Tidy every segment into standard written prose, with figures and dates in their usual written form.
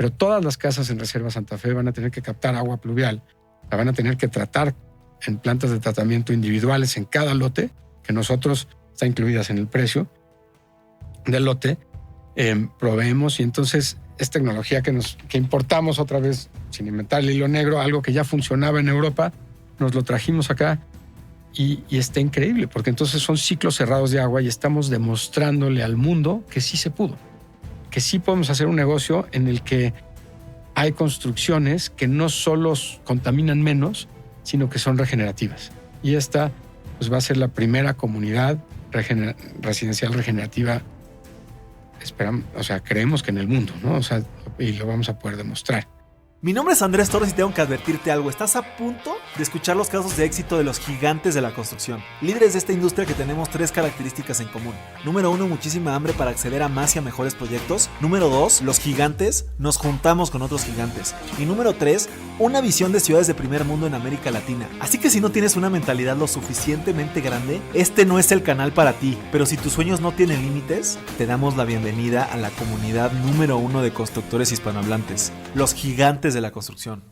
Pero todas las casas en Reserva Santa Fe van a tener que captar agua pluvial, la van a tener que tratar en plantas de tratamiento individuales en cada lote, que nosotros está incluidas en el precio del lote, proveemos, y entonces es tecnología que importamos otra vez sin inventar el hilo negro, algo que ya funcionaba en Europa, nos lo trajimos acá y está increíble, porque entonces son ciclos cerrados de agua y estamos demostrándole al mundo que sí se pudo, que sí podemos hacer un negocio en el que hay construcciones que no solo contaminan menos, sino que son regenerativas. Y esta pues, va a ser la primera comunidad residencial regenerativa, creemos que en el mundo, ¿no? Y lo vamos a poder demostrar. Mi nombre es Andrés Torres y tengo que advertirte algo. Estás a punto de escuchar los casos de éxito de los gigantes de la construcción. Líderes de esta industria que tenemos 3 características en común. Número 1, muchísima hambre para acceder a más y a mejores proyectos. Número 2, los gigantes nos juntamos con otros gigantes. Y número 3, una visión de ciudades de primer mundo en América Latina. Así que si no tienes una mentalidad lo suficientemente grande, este no es el canal para ti. Pero si tus sueños no tienen límites, te damos la bienvenida a la comunidad número 1 de constructores hispanohablantes. Los gigantes de la construcción.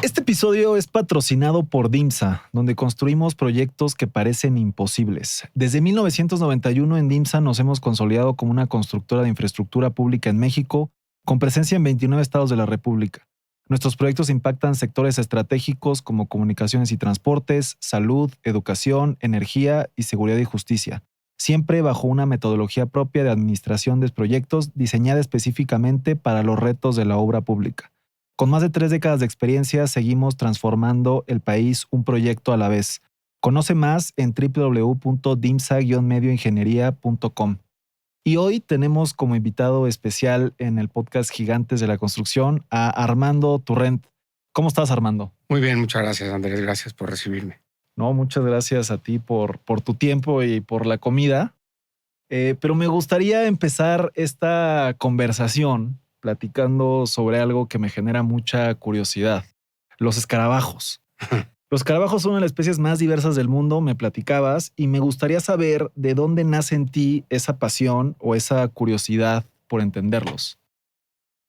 Este episodio es patrocinado por DIMSA, donde construimos proyectos que parecen imposibles. Desde 1991 en DIMSA nos hemos consolidado como una constructora de infraestructura pública en México, con presencia en 29 estados de la República. Nuestros proyectos impactan sectores estratégicos como comunicaciones y transportes, salud, educación, energía y seguridad y justicia, siempre bajo una metodología propia de administración de proyectos diseñada específicamente para los retos de la obra pública. Con más de 3 décadas de experiencia, seguimos transformando el país un proyecto a la vez. Conoce más en www.dimsa-medioingeniería.com. Y hoy tenemos como invitado especial en el podcast Gigantes de la Construcción a Armando Turrent. ¿Cómo estás, Armando? Muy bien, muchas gracias, Andrés. Gracias por recibirme. No, muchas gracias a ti por tu tiempo y por la comida. Pero me gustaría empezar esta conversación platicando sobre algo que me genera mucha curiosidad. Los escarabajos. Los escarabajos son una de las especies más diversas del mundo, me platicabas, y me gustaría saber de dónde nace en ti esa pasión o esa curiosidad por entenderlos.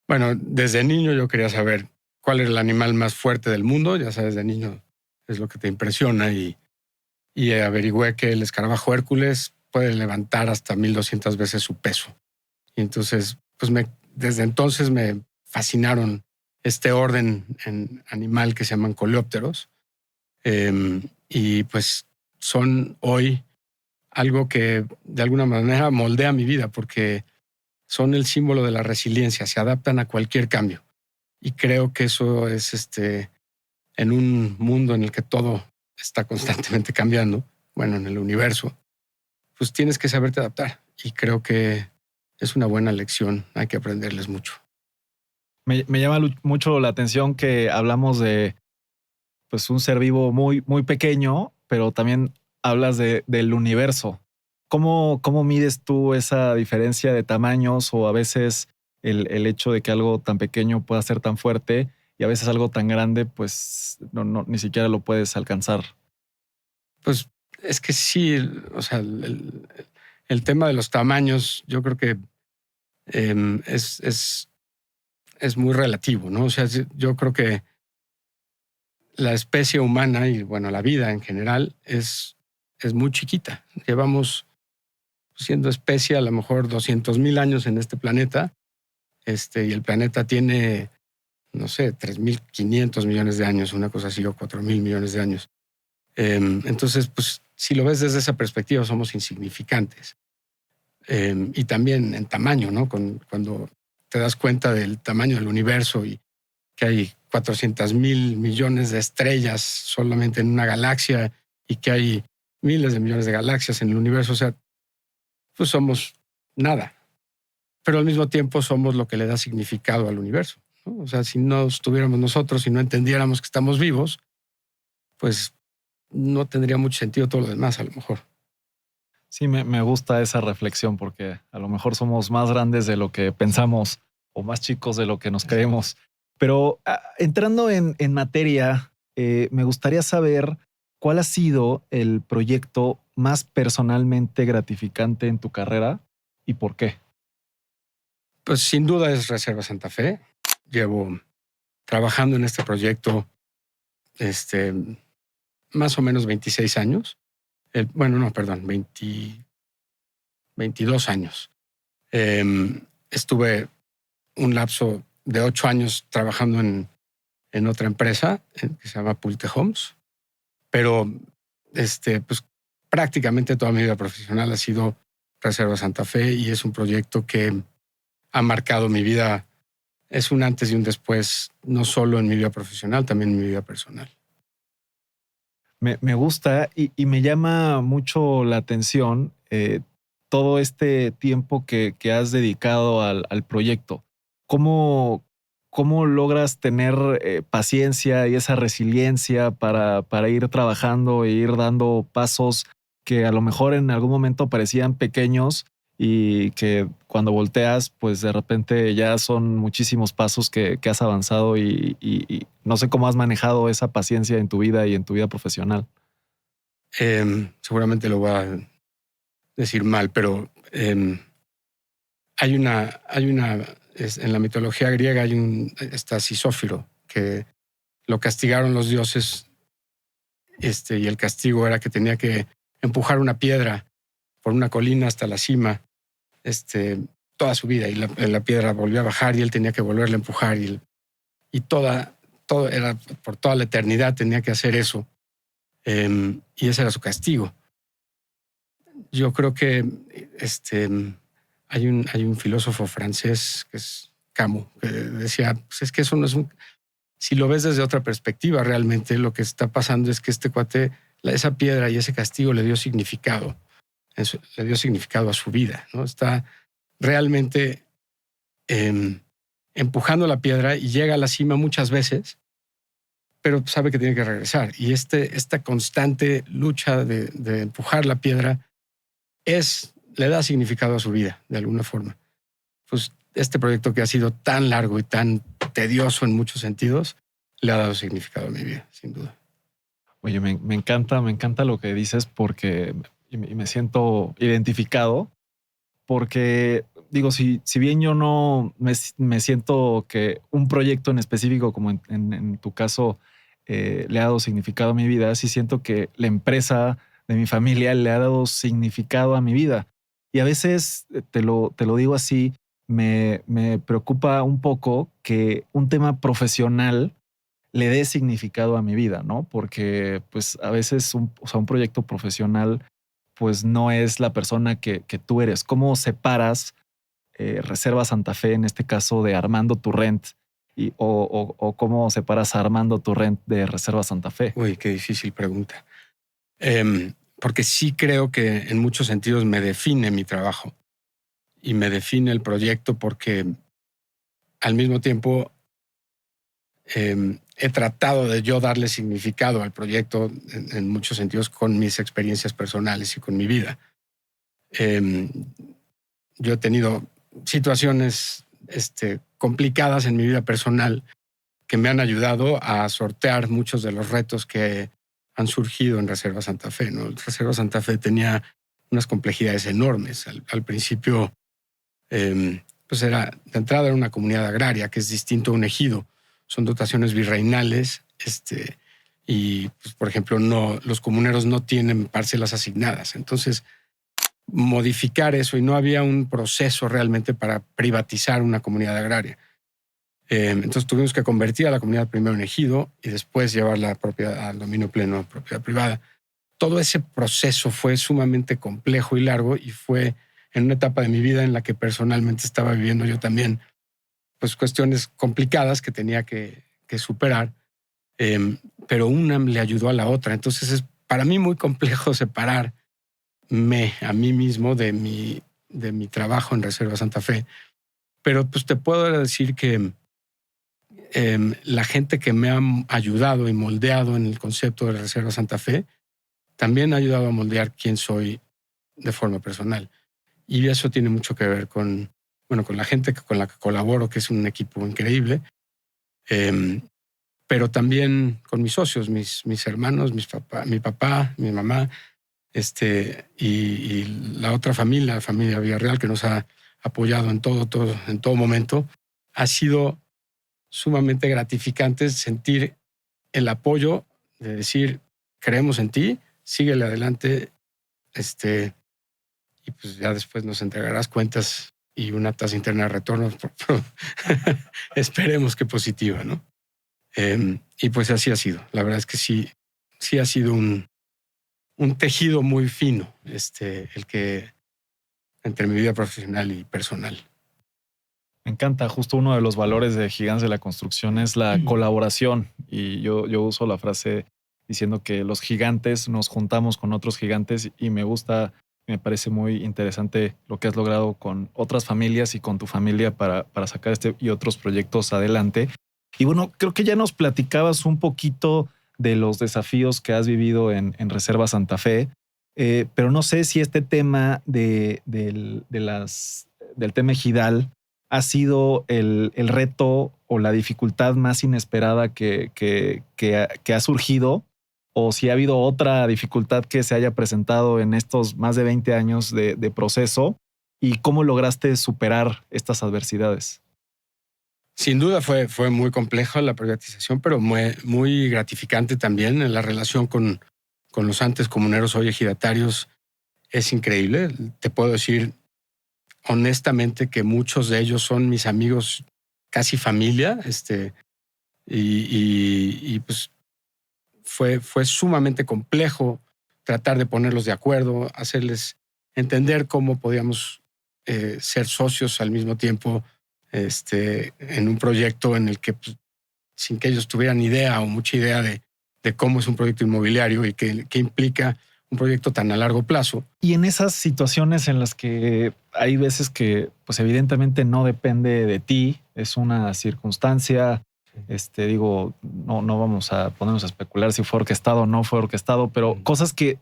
Bueno, desde niño yo quería saber cuál era el animal más fuerte del mundo. Ya sabes, de niño es lo que te impresiona y averigüé que el escarabajo Hércules puede levantar hasta 1200 veces su peso. Y entonces, pues desde entonces me fascinaron este orden animal que se llaman coleópteros. Y pues son hoy algo que de alguna manera moldea mi vida porque son el símbolo de la resiliencia, se adaptan a cualquier cambio. Y creo que eso es en un mundo en el que todo está constantemente cambiando, bueno, en el universo, pues tienes que saberte adaptar. Y creo que es una buena lección, hay que aprenderles mucho. Me llama mucho la atención que hablamos de pues un ser vivo muy, muy pequeño, pero también hablas del universo. ¿Cómo mides tú esa diferencia de tamaños o a veces el hecho de que algo tan pequeño pueda ser tan fuerte y a veces algo tan grande, pues no, ni siquiera lo puedes alcanzar? Pues es que sí, o sea, el tema de los tamaños yo creo que es muy relativo, ¿no? O sea, yo creo que la especie humana y, bueno, la vida en general es muy chiquita. Llevamos siendo especie a lo mejor 200,000 años en este planeta, y el planeta tiene, no sé, 3,500 millones de años, una cosa así, o 4,000 millones de años. Entonces, pues, si lo ves desde esa perspectiva, somos insignificantes. Y también en tamaño, ¿no? Cuando te das cuenta del tamaño del universo y que hay 400,000 millones de estrellas solamente en una galaxia y que hay miles de millones de galaxias en el universo, o sea, pues somos nada. Pero al mismo tiempo somos lo que le da significado al universo, ¿no? O sea, si no estuviéramos nosotros y no entendiéramos que estamos vivos, pues no tendría mucho sentido todo lo demás a lo mejor. Sí, me gusta esa reflexión porque a lo mejor somos más grandes de lo que pensamos o más chicos de lo que nos creemos. Pero entrando en materia, me gustaría saber ¿cuál ha sido el proyecto más personalmente gratificante en tu carrera y por qué? Pues sin duda es Reserva Santa Fe. Llevo trabajando en este proyecto más o menos 26 años. 22 años. Estuve un lapso de 8 años trabajando en otra empresa que se llama Pulte Homes, pero pues prácticamente toda mi vida profesional ha sido Reserva Santa Fe y es un proyecto que ha marcado mi vida. Es un antes y un después, no solo en mi vida profesional, también en mi vida personal. Me gusta y me llama mucho la atención todo este tiempo que has dedicado al proyecto. ¿Cómo logras tener paciencia y esa resiliencia para ir trabajando e ir dando pasos que a lo mejor en algún momento parecían pequeños y que cuando volteas, pues de repente ya son muchísimos pasos que has avanzado y no sé cómo has manejado esa paciencia en tu vida y en tu vida profesional? Seguramente lo voy a decir mal, pero en la mitología griega está Sisófiro, que lo castigaron los dioses, y el castigo era que tenía que empujar una piedra por una colina hasta la cima, toda su vida, y la piedra volvió a bajar y él tenía que volverla a empujar y todo era por toda la eternidad tenía que hacer eso, y ese era su castigo. Yo creo que hay un filósofo francés que es Camus, que decía, pues es que eso no es si lo ves desde otra perspectiva, realmente lo que está pasando es que este cuate, esa piedra y ese castigo le dio significado a su vida, ¿no? Está realmente empujando la piedra y llega a la cima muchas veces, pero sabe que tiene que regresar. Y esta constante lucha de empujar la piedra le da significado a su vida, de alguna forma. Pues este proyecto que ha sido tan largo y tan tedioso en muchos sentidos, le ha dado significado a mi vida, sin duda. Oye, me encanta lo que dices porque me siento identificado porque digo, si bien yo no me siento que un proyecto en específico, como en tu caso, le ha dado significado a mi vida, sí siento que la empresa de mi familia le ha dado significado a mi vida. Y a veces, te lo digo así, me preocupa un poco que un tema profesional le dé significado a mi vida, ¿no? Porque pues a veces un proyecto profesional pues no es la persona que tú eres. ¿Cómo separas Reserva Santa Fe, en este caso, de Armando Turrent? O cómo separas a Armando Turrent de Reserva Santa Fe? Uy, qué difícil pregunta. Porque sí creo que en muchos sentidos me define mi trabajo y me define el proyecto porque al mismo tiempo he tratado de yo darle significado al proyecto en muchos sentidos con mis experiencias personales y con mi vida. Yo he tenido situaciones complicadas en mi vida personal que me han ayudado a sortear muchos de los retos que han surgido en Reserva Santa Fe, ¿no? Reserva Santa Fe tenía unas complejidades enormes. Al principio, pues de entrada era una comunidad agraria, que es distinto a un ejido. Son dotaciones virreinales, y pues, por ejemplo, los comuneros no tienen parcelas asignadas. Entonces, modificar eso, y no había un proceso realmente para privatizar una comunidad agraria. Entonces tuvimos que convertir a la comunidad primero en ejido y después llevar la propiedad al dominio pleno, propiedad privada. Todo ese proceso fue sumamente complejo y largo, y fue en una etapa de mi vida en la que personalmente estaba viviendo yo también pues cuestiones complicadas que tenía que superar, pero una le ayudó a la otra. Entonces es para mí muy complejo separarme a mí mismo de mi trabajo en Reserva Santa Fe. Pero pues te puedo decir que la gente que me ha ayudado y moldeado en el concepto de Reserva Santa Fe también ha ayudado a moldear quién soy de forma personal. Y eso tiene mucho que ver con la gente con la que colaboro, que es un equipo increíble. pero también con mis socios, mis hermanos, mi papá, mi mamá, y la otra familia, la familia Villarreal, que nos ha apoyado en todo momento. Ha sido sumamente gratificante sentir el apoyo de decir, creemos en ti, síguele adelante, y pues ya después nos entregarás cuentas y una tasa interna de retorno, esperemos que positiva, ¿no? Y pues así ha sido. La verdad es que sí ha sido un tejido muy fino, el que entre mi vida profesional y personal. Me encanta. Justo uno de los valores de Gigantes de la Construcción es la colaboración. Y yo uso la frase diciendo que los gigantes nos juntamos con otros gigantes, y me parece muy interesante lo que has logrado con otras familias y con tu familia para sacar este y otros proyectos adelante. Y bueno, creo que ya nos platicabas un poquito de los desafíos que has vivido en Reserva Santa Fe, pero no sé si este tema del tema ejidal ha sido el reto o la dificultad más inesperada que ha surgido, o si ha habido otra dificultad que se haya presentado en estos más de 20 años de proceso, y cómo lograste superar estas adversidades. Sin duda fue muy compleja la privatización, pero muy gratificante también. En la relación con los antes comuneros, hoy ejidatarios, es increíble. Te puedo decir honestamente que muchos de ellos son mis amigos, casi familia, y pues fue sumamente complejo tratar de ponerlos de acuerdo, hacerles entender cómo podíamos ser socios al mismo tiempo, en un proyecto en el que, pues, sin que ellos tuvieran idea o mucha idea de cómo es un proyecto inmobiliario y qué implica un proyecto tan a largo plazo. Y en esas situaciones en las que hay veces que, pues evidentemente no depende de ti, es una circunstancia, no vamos a ponernos a especular si fue orquestado o no fue orquestado, pero cosas que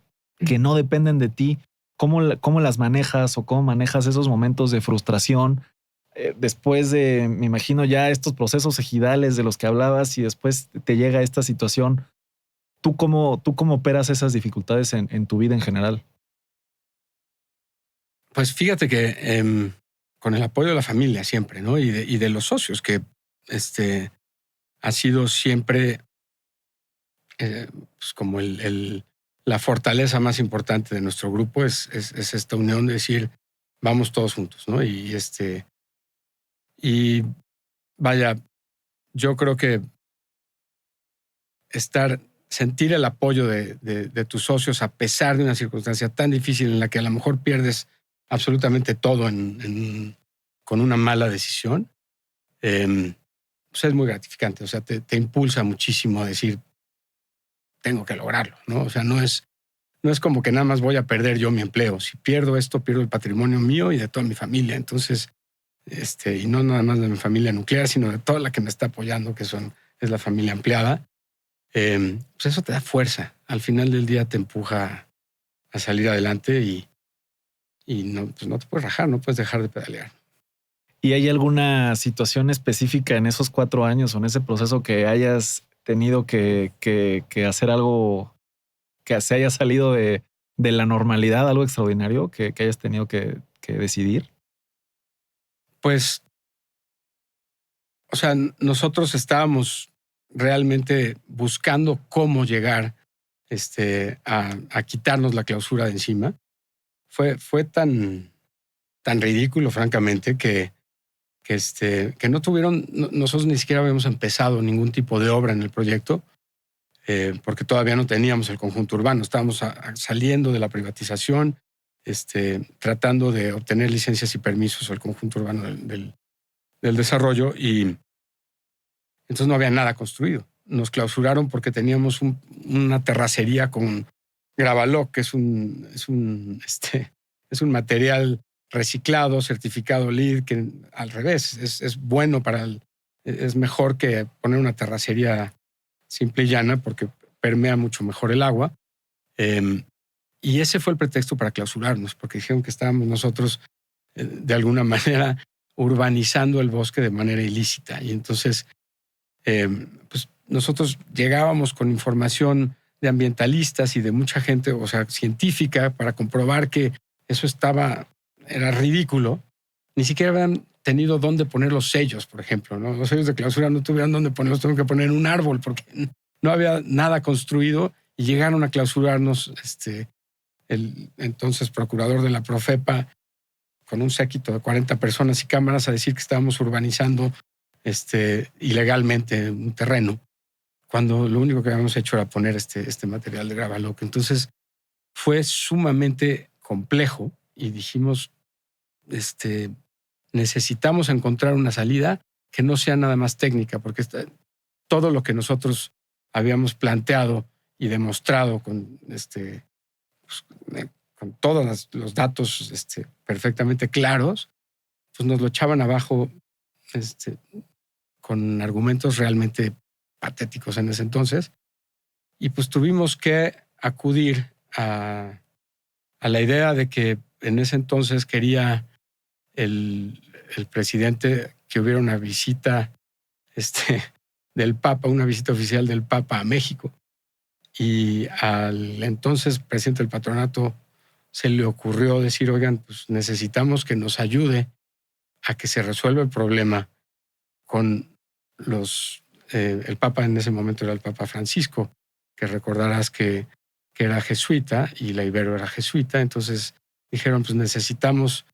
no dependen de ti, ¿cómo las manejas, o cómo manejas esos momentos de frustración? Después de, me imagino, ya estos procesos ejidales de los que hablabas, y después te llega esta situación, ¿tú cómo operas esas dificultades en tu vida en general? Pues fíjate que con el apoyo de la familia siempre, ¿no? Y de los socios, que ha sido siempre pues como la fortaleza más importante de nuestro grupo, es esta unión de decir, vamos todos juntos, ¿no? Y vaya, yo creo que sentir el apoyo de tus socios a pesar de una circunstancia tan difícil en la que a lo mejor pierdes absolutamente todo con una mala decisión, pues es muy gratificante. O sea, te impulsa muchísimo a decir, tengo que lograrlo, ¿no? O sea, no es como que nada más voy a perder yo mi empleo. Si pierdo esto, pierdo el patrimonio mío y de toda mi familia. Entonces, y no nada más de mi familia nuclear, sino de toda la que me está apoyando, que es la familia ampliada. Pues eso te da fuerza. Al final del día te empuja a salir adelante, y no, pues no te puedes rajar, no puedes dejar de pedalear. ¿Y hay alguna situación específica en esos 4 años o en ese proceso que hayas tenido que hacer algo que se haya salido de la normalidad, algo extraordinario que hayas tenido que decidir? Pues, o sea, nosotros estábamos realmente buscando cómo llegar a quitarnos la clausura de encima. Fue tan ridículo, francamente, que nosotros ni siquiera habíamos empezado ningún tipo de obra en el proyecto, porque todavía no teníamos el conjunto urbano. Estábamos saliendo de la privatización, tratando de obtener licencias y permisos al conjunto urbano del desarrollo, y entonces no había nada construido. Nos clausuraron porque teníamos una terracería con Gravaloc, que es un material reciclado, certificado LEED, que al revés es bueno es mejor que poner una terracería simple y llana, porque permea mucho mejor el agua. Y ese fue el pretexto para clausurarnos, porque dijeron que estábamos nosotros de alguna manera urbanizando el bosque de manera ilícita. Y entonces, pues nosotros llegábamos con información de ambientalistas y de mucha gente, o sea, científica, para comprobar que eso era ridículo. Ni siquiera habían tenido dónde poner los sellos, por ejemplo, ¿no? Los sellos de clausura no tuvieron dónde ponerlos, tuvieron que poner en un árbol porque no había nada construido y llegaron a clausurarnos el entonces procurador de la Profepa con un séquito de 40 personas y cámaras a decir que estábamos urbanizando ilegalmente un terreno, cuando lo único que habíamos hecho era poner este material de Gravaloc. Entonces fue sumamente complejo y dijimos, necesitamos encontrar una salida que no sea nada más técnica, porque todo lo que nosotros habíamos planteado y demostrado con con todos los datos perfectamente claros, pues nos lo echaban abajo con argumentos realmente patéticos en ese entonces. Y pues tuvimos que acudir a la idea de que en ese entonces quería el presidente que hubiera una visita del Papa, una visita oficial del Papa a México. Y al entonces presidente del patronato se le ocurrió decir, oigan, pues necesitamos que nos ayude a que se resuelva el problema con el Papa en ese momento era el Papa Francisco, que recordarás que era jesuita y la Ibero era jesuita. Entonces dijeron, pues necesitamos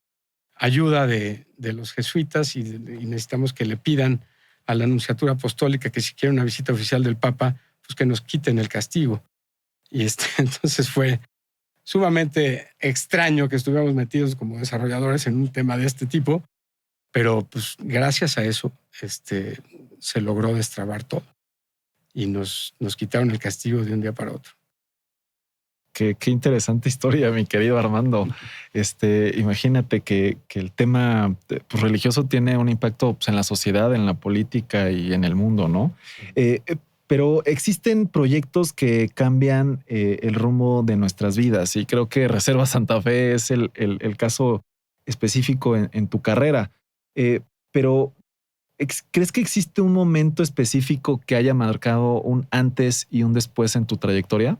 ayuda de los jesuitas y necesitamos que le pidan a la Nunciatura Apostólica que si quiere una visita oficial del Papa, pues que nos quiten el castigo. Y entonces fue sumamente extraño que estuviéramos metidos como desarrolladores en un tema de este tipo, pero pues gracias a eso se logró destrabar todo y nos quitaron el castigo de un día para otro. Qué interesante historia, mi querido Armando. Imagínate que el tema pues, religioso tiene un impacto pues, en la sociedad, en la política y en el mundo, ¿no? Pero existen proyectos que cambian el rumbo de nuestras vidas y creo que Reserva Santa Fe es el caso específico en tu carrera. Pero ¿crees que existe un momento específico que haya marcado un antes y un después en tu trayectoria?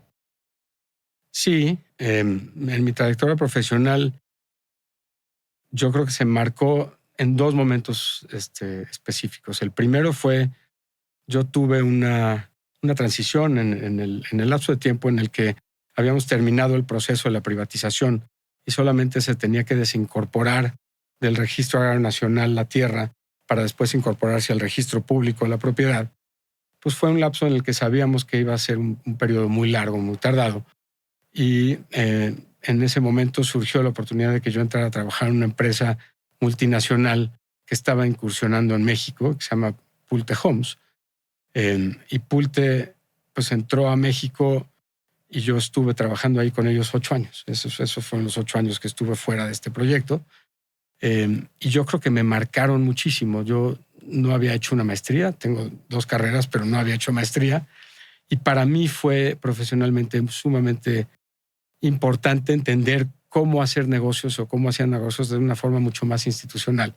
Sí, en mi trayectoria profesional yo creo que se marcó en dos momentos específicos. El primero fue, yo tuve una transición en el lapso de tiempo en el que habíamos terminado el proceso de la privatización y solamente se tenía que desincorporar del Registro Agrario Nacional la tierra para después incorporarse al registro público de la propiedad. Pues fue un lapso en el que sabíamos que iba a ser un periodo muy largo, muy tardado. Y en ese momento surgió la oportunidad de que yo entrara a trabajar en una empresa multinacional que estaba incursionando en México, que se llama Pulte Homes. Y Pulte pues entró a México y yo estuve trabajando ahí con ellos 8 años. Esos fueron los 8 años que estuve fuera de este proyecto. Y yo creo que me marcaron muchísimo. Yo no había hecho una maestría, tengo 2 carreras, pero no había hecho maestría. Y para mí fue profesionalmente sumamente importante entender cómo hacer negocios o cómo hacían negocios de una forma mucho más institucional.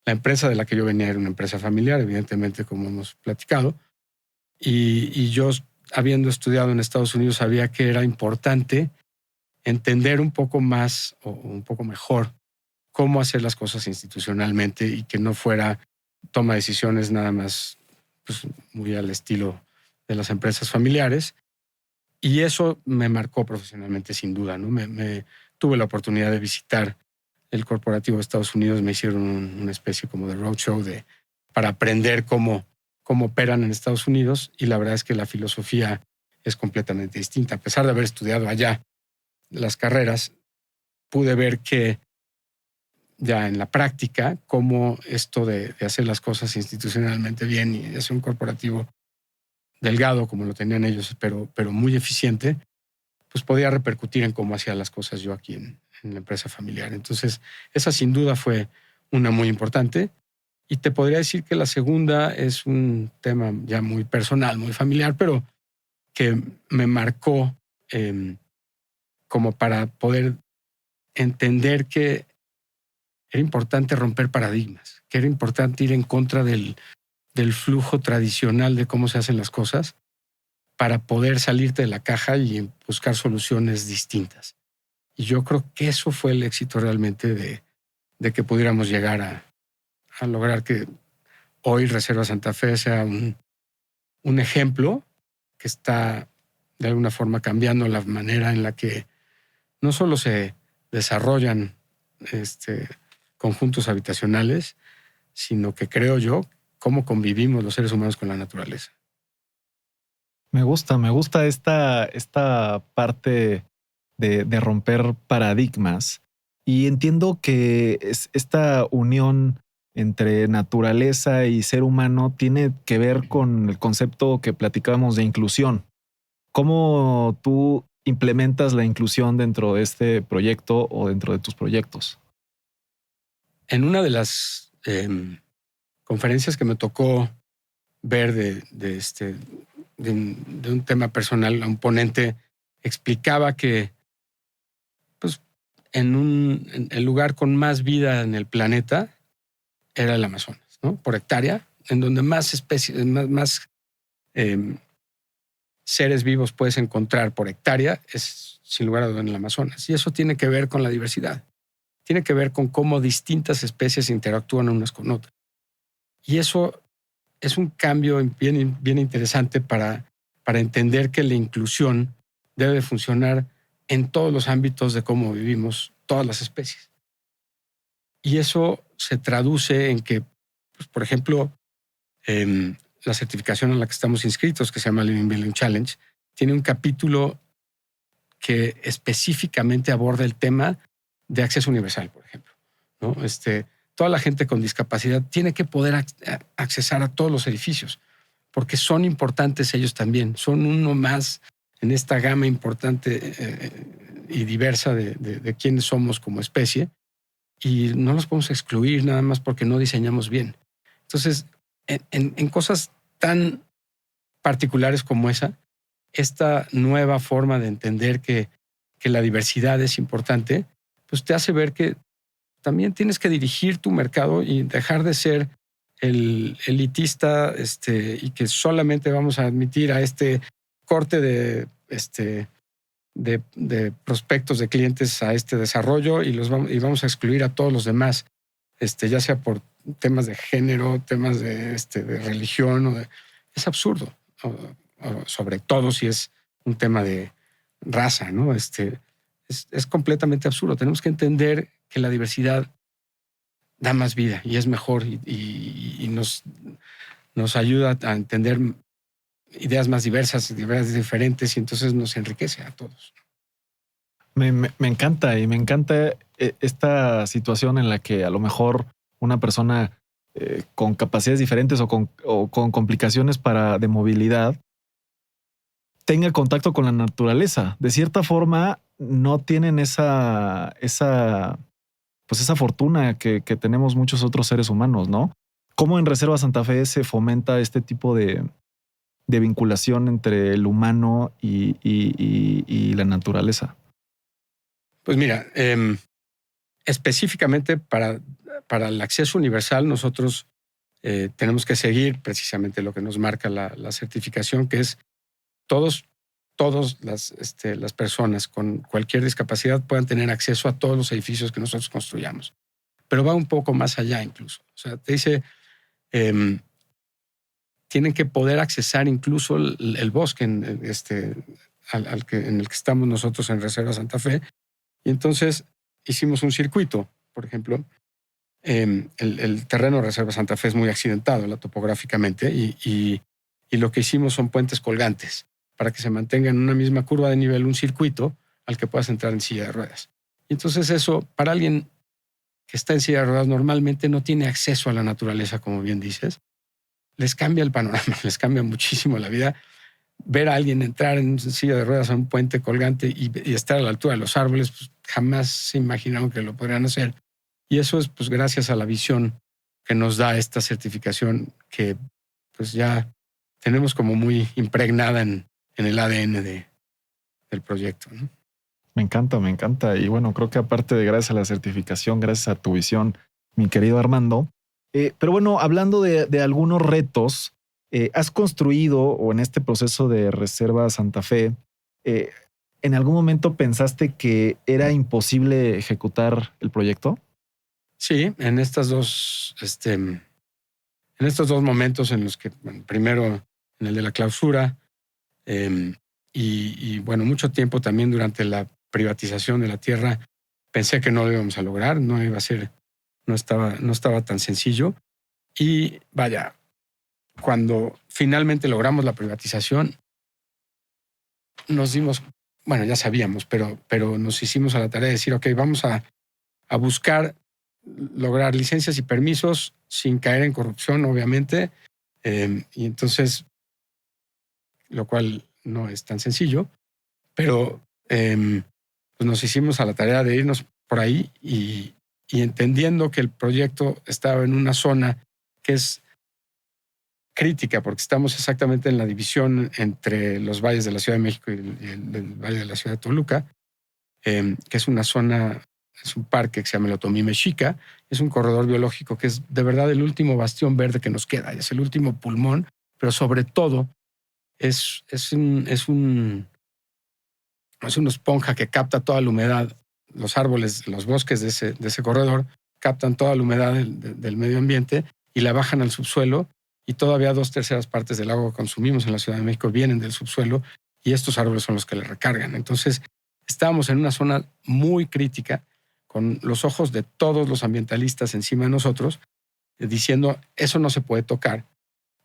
La empresa de la que yo venía era una empresa familiar, evidentemente, como hemos platicado. Y yo, habiendo estudiado en Estados Unidos, sabía que era importante entender un poco más o un poco mejor cómo hacer las cosas institucionalmente y que no fuera toma decisiones nada más pues, muy al estilo de las empresas familiares. Y eso me marcó profesionalmente, sin duda, ¿no? Tuve la oportunidad de visitar el corporativo de Estados Unidos, me hicieron una especie como de roadshow para aprender cómo operan en Estados Unidos, y la verdad es que la filosofía es completamente distinta. A pesar de haber estudiado allá las carreras, pude ver que ya en la práctica, cómo esto de hacer las cosas institucionalmente bien y hacer un corporativo delgado como lo tenían ellos, pero muy eficiente, pues podía repercutir en cómo hacía las cosas yo aquí en la empresa familiar. Entonces, esa sin duda fue una muy importante. Y te podría decir que la segunda es un tema ya muy personal, muy familiar, pero que me marcó como para poder entender que era importante romper paradigmas, que era importante ir en contra del del flujo tradicional de cómo se hacen las cosas para poder salirte de la caja y buscar soluciones distintas. Y yo creo que eso fue el éxito realmente de que pudiéramos llegar a lograr que hoy Reserva Santa Fe sea un ejemplo que está de alguna forma cambiando la manera en la que no solo se desarrollan conjuntos habitacionales, sino que creo yo cómo convivimos los seres humanos con la naturaleza. Me gusta esta parte de romper paradigmas, y entiendo que esta unión entre naturaleza y ser humano tiene que ver con el concepto que platicábamos de inclusión. ¿Cómo tú implementas la inclusión dentro de este proyecto o dentro de tus proyectos? En una de las conferencias que me tocó ver de un tema personal, un ponente explicaba que pues, en el lugar con más vida en el planeta era el Amazonas, ¿no? Por hectárea, en donde más especies, más seres vivos puedes encontrar por hectárea, es sin lugar a dudas en el Amazonas. Y eso tiene que ver con la diversidad. Tiene que ver con cómo distintas especies interactúan unas con otras. Y eso es un cambio bien interesante para entender que la inclusión debe funcionar en todos los ámbitos de cómo vivimos todas las especies. Y eso se traduce en que, pues, por ejemplo, la certificación en la que estamos inscritos, que se llama Living Building Challenge, tiene un capítulo que específicamente aborda el tema de acceso universal, por ejemplo, ¿no? Toda la gente con discapacidad tiene que poder accesar a todos los edificios, porque son importantes ellos también. Son uno más en esta gama importante y diversa de quiénes somos como especie, y no los podemos excluir nada más porque no diseñamos bien. Entonces, en cosas tan particulares como esta nueva forma de entender que la diversidad es importante, pues te hace ver que también tienes que dirigir tu mercado y dejar de ser el elitista y que solamente vamos a admitir a este corte de prospectos de clientes a este desarrollo y vamos a excluir a todos los demás, ya sea por temas de género, temas de religión. Es absurdo, sobre todo si es un tema de raza, ¿no? Es completamente absurdo. Tenemos que entender que la diversidad da más vida y es mejor y nos ayuda a entender ideas más diversas, ideas diferentes, y entonces nos enriquece a todos. Me encanta, y me encanta esta situación en la que a lo mejor una persona con capacidades diferentes o con complicaciones de movilidad tenga contacto con la naturaleza. De cierta forma, no tienen esa fortuna que tenemos muchos otros seres humanos, ¿no? ¿Cómo en Reserva Santa Fe se fomenta este tipo de vinculación entre el humano y la naturaleza? Pues mira, específicamente para el acceso universal, nosotros tenemos que seguir precisamente lo que nos marca la certificación, que es todas las personas con cualquier discapacidad puedan tener acceso a todos los edificios que nosotros construyamos. Pero va un poco más allá incluso. O sea, te dice, tienen que poder accesar incluso el bosque en el que estamos nosotros en Reserva Santa Fe. Y entonces hicimos un circuito. Por ejemplo, el terreno de Reserva Santa Fe es muy accidentado topográficamente y lo que hicimos son puentes colgantes para que se mantenga en una misma curva de nivel un circuito al que puedas entrar en silla de ruedas. Y entonces eso, para alguien que está en silla de ruedas, normalmente no tiene acceso a la naturaleza, como bien dices, les cambia el panorama, les cambia muchísimo la vida. Ver a alguien entrar en silla de ruedas a un puente colgante y estar a la altura de los árboles, pues jamás se imaginaron que lo podrían hacer. Y eso es pues gracias a la visión que nos da esta certificación que pues ya tenemos como muy impregnada en el ADN del proyecto, ¿no? Me encanta. Y bueno, creo que aparte de gracias a la certificación, gracias a tu visión, mi querido Armando, Pero bueno, hablando de algunos retos, ¿has construido o en este proceso de Reserva Santa Fe, eh, en algún momento pensaste que era imposible ejecutar el proyecto? Sí, en estos dos momentos en los que, bueno, primero en el de la clausura, eh, bueno, mucho tiempo también durante la privatización de la tierra, pensé que no lo íbamos a lograr, no iba a ser, no estaba tan sencillo. Y vaya, cuando finalmente logramos la privatización, nos dimos, bueno, ya sabíamos, pero nos hicimos a la tarea de decir, ok, vamos a buscar lograr licencias y permisos sin caer en corrupción, obviamente. Y entonces, lo cual no es tan sencillo, pero pues nos hicimos a la tarea de irnos por ahí y entendiendo que el proyecto estaba en una zona que es crítica, porque estamos exactamente en la división entre los valles de la Ciudad de México y el valle de la Ciudad de Toluca, que es una zona, es un parque que se llama el Otomí Mexica, es un corredor biológico que es de verdad el último bastión verde que nos queda, es el último pulmón, pero sobre todo es una esponja que capta toda la humedad. Los árboles, los bosques de ese corredor captan toda la humedad del medio ambiente y la bajan al subsuelo, y todavía 2/3 partes del agua que consumimos en la Ciudad de México vienen del subsuelo, y estos árboles son los que le recargan. Entonces, estábamos en una zona muy crítica, con los ojos de todos los ambientalistas encima de nosotros, diciendo, eso no se puede tocar.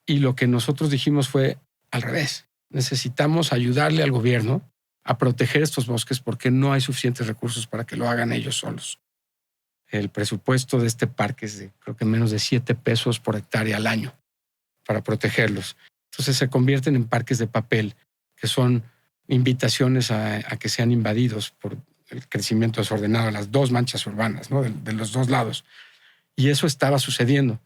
Y lo que nosotros dijimos fue al revés. Necesitamos ayudarle al gobierno a proteger estos bosques porque no hay suficientes recursos para que lo hagan ellos solos. El presupuesto de este parque es de, creo que menos de 7 pesos por hectárea al año para protegerlos. Entonces se convierten en parques de papel, que son invitaciones a que sean invadidos por el crecimiento desordenado de las dos manchas urbanas, ¿no? De los dos lados. Y eso estaba sucediendo.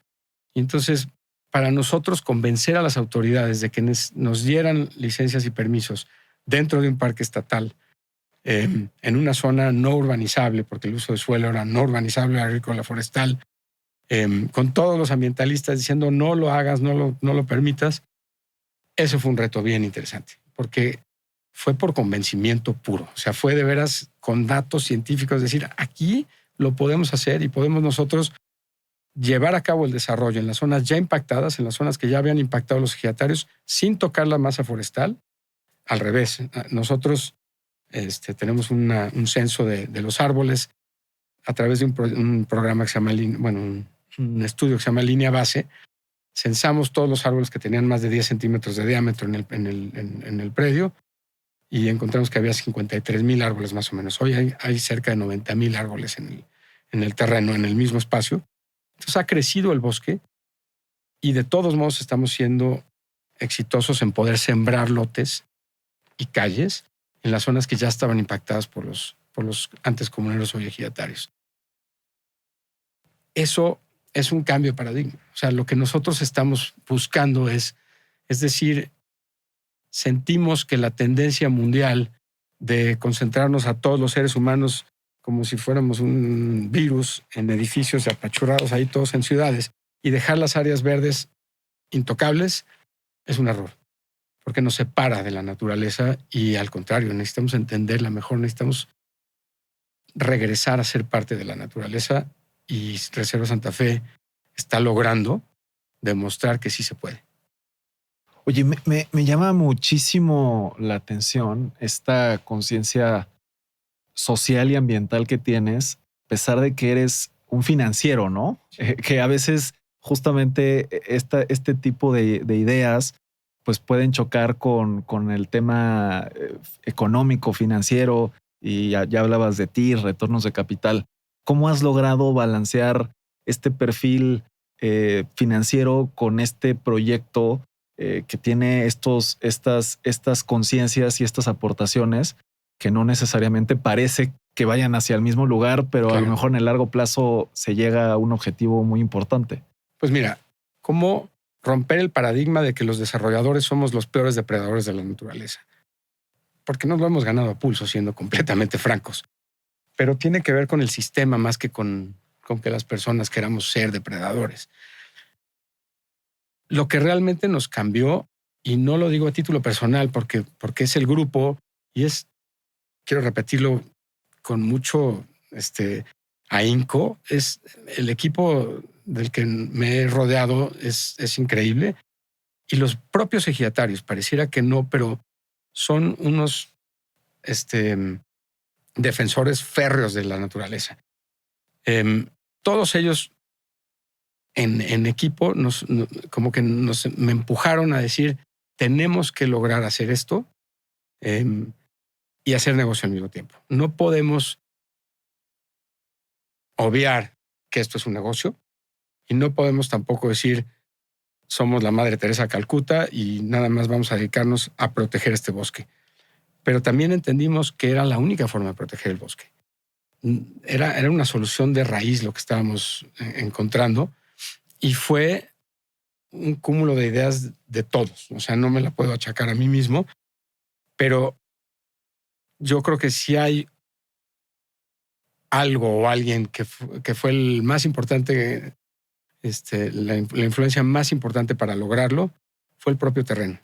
Y entonces, para nosotros convencer a las autoridades de que nos dieran licencias y permisos dentro de un parque estatal, en una zona no urbanizable, porque el uso de suelo era no urbanizable, agrícola, forestal, con todos los ambientalistas diciendo no lo hagas, no lo permitas, eso fue un reto bien interesante, porque fue por convencimiento puro. O sea, fue de veras con datos científicos, decir, aquí lo podemos hacer y podemos nosotros llevar a cabo el desarrollo en las zonas ya impactadas, en las zonas que ya habían impactado los ejidatarios, sin tocar la masa forestal. Al revés, nosotros tenemos un censo de los árboles a través de un programa que se llama, un estudio que se llama Línea Base. Censamos todos los árboles que tenían más de 10 centímetros de diámetro en el predio, y encontramos que había 53,000 árboles más o menos. Hoy hay cerca de 90,000 árboles en el terreno, en el mismo espacio. Entonces ha crecido el bosque, y de todos modos estamos siendo exitosos en poder sembrar lotes y calles en las zonas que ya estaban impactadas por los antes comuneros o ejidatarios. Eso es un cambio de paradigma. O sea, lo que nosotros estamos buscando es decir, sentimos que la tendencia mundial de concentrarnos a todos los seres humanos como si fuéramos un virus en edificios apachurrados ahí todos en ciudades, y dejar las áreas verdes intocables, es un error, porque nos separa de la naturaleza, y al contrario, necesitamos entenderla mejor, necesitamos regresar a ser parte de la naturaleza, y Reserva Santa Fe está logrando demostrar que sí se puede. Oye, me llama muchísimo la atención esta conciencia social y ambiental que tienes, a pesar de que eres un financiero, ¿no? Que a veces justamente este tipo de ideas pues pueden chocar con el tema económico, financiero, y ya hablabas de ti, retornos de capital. ¿Cómo has logrado balancear este perfil financiero con este proyecto que tiene estas conciencias y estas aportaciones que no necesariamente parece que vayan hacia el mismo lugar, pero claro, a lo mejor en el largo plazo se llega a un objetivo muy importante? Pues mira, ¿cómo romper el paradigma de que los desarrolladores somos los peores depredadores de la naturaleza? Porque nos lo hemos ganado a pulso, siendo completamente francos. Pero tiene que ver con el sistema más que con con que las personas queramos ser depredadores. Lo que realmente nos cambió, y no lo digo a título personal porque es el grupo y quiero repetirlo con mucho ahínco, es el equipo del que me he rodeado es increíble, y los propios ejidatarios, pareciera que no, pero son unos defensores férreos de la naturaleza. Todos ellos en equipo me empujaron a decir, tenemos que lograr hacer esto y hacer negocio al mismo tiempo. No podemos obviar que esto es un negocio y no podemos tampoco decir somos la Madre Teresa de Calcuta y nada más vamos a dedicarnos a proteger este bosque. Pero también entendimos que era la única forma de proteger el bosque. Era una solución de raíz lo que estábamos encontrando, y fue un cúmulo de ideas de todos. O sea, no me la puedo achacar a mí mismo, pero yo creo que si hay algo o alguien que fue el más importante, la influencia más importante para lograrlo, fue el propio terreno.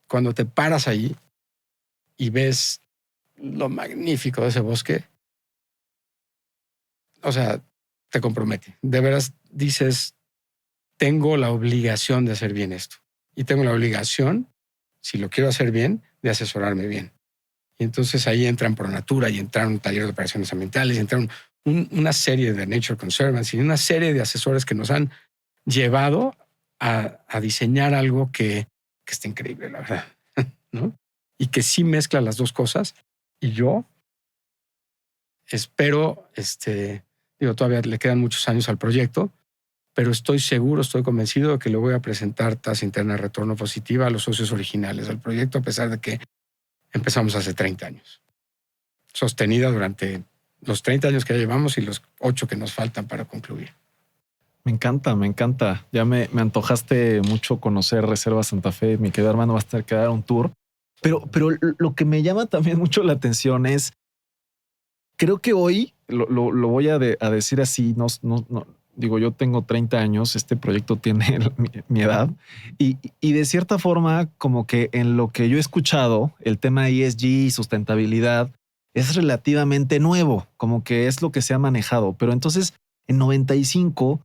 Cuando te paras ahí y ves lo magnífico de ese bosque, o sea, te compromete. De veras dices, tengo la obligación de hacer bien esto. Y tengo la obligación, si lo quiero hacer bien, de asesorarme bien. Y entonces ahí entran ProNatura y entraron un taller de operaciones ambientales, y entraron una serie de Nature Conservancy y una serie de asesores que nos han llevado a diseñar algo que está increíble, la verdad, ¿no? Y que sí mezcla las dos cosas. Y yo espero, todavía le quedan muchos años al proyecto, pero estoy seguro, estoy convencido de que le voy a presentar tasa interna de retorno positiva a los socios originales del proyecto, a pesar de que empezamos hace 30 años. Sostenida durante los 30 años que ya llevamos y los 8 que nos faltan para concluir. Me encanta, me encanta. Ya me antojaste mucho conocer Reserva Santa Fe. Mi querido hermano, va a tener que dar un tour. Pero lo que me llama también mucho la atención es, creo que hoy, lo voy a decir así, no, digo, yo tengo 30 años, este proyecto tiene mi edad, y de cierta forma, como que en lo que yo he escuchado, el tema ESG y sustentabilidad es relativamente nuevo, como que es lo que se ha manejado. Pero entonces, en 95,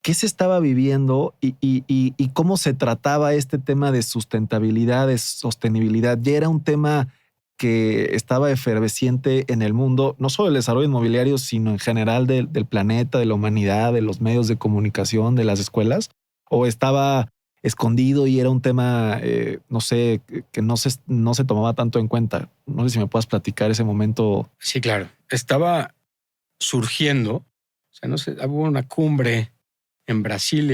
¿qué se estaba viviendo y cómo se trataba este tema de sustentabilidad, de sostenibilidad? Ya era un tema que estaba efervesciente en el mundo, no solo el desarrollo inmobiliario, sino en general del planeta, de la humanidad, de los medios de comunicación, de las escuelas, o estaba escondido y era un tema, no sé, que no se tomaba tanto en cuenta. No sé si me puedas platicar ese momento. Sí, claro. Estaba surgiendo, o sea, no sé, hubo una cumbre en Brasil.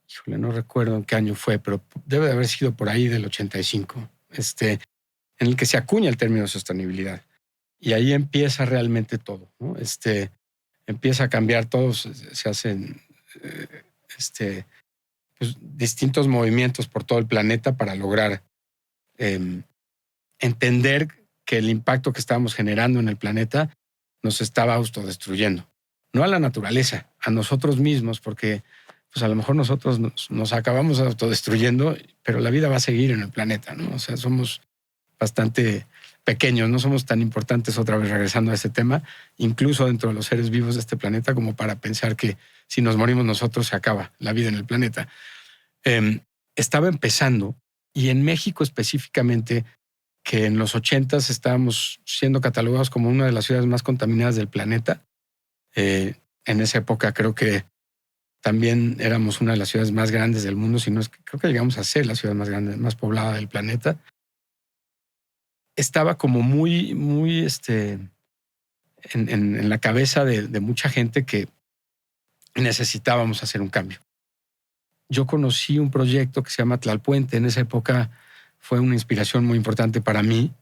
Híjole, no recuerdo en qué año fue, pero debe de haber sido por ahí del 85, en el que se acuña el término de sostenibilidad. Y ahí empieza realmente todo, ¿no? Empieza a cambiar todo, se hacen pues, distintos movimientos por todo el planeta para lograr entender que el impacto que estábamos generando en el planeta nos estaba autodestruyendo. No a la naturaleza, a nosotros mismos, porque pues a lo mejor nosotros nos acabamos autodestruyendo, pero la vida va a seguir en el planeta, ¿no? O sea, somos bastante pequeños, no somos tan importantes, otra vez regresando a este tema, incluso dentro de los seres vivos de este planeta, como para pensar que si nos morimos nosotros se acaba la vida en el planeta. Estaba empezando, y en México específicamente, que en los 80s estábamos siendo catalogados como una de las ciudades más contaminadas del planeta. En esa época creo que también éramos una de las ciudades más grandes del mundo, si no es que creo que llegamos a ser la ciudad más grande, más poblada del planeta. Estaba como muy en la cabeza de mucha gente que necesitábamos hacer un cambio. Yo conocí un proyecto que se llama Tlalpuente. En esa época fue una inspiración muy importante para mí,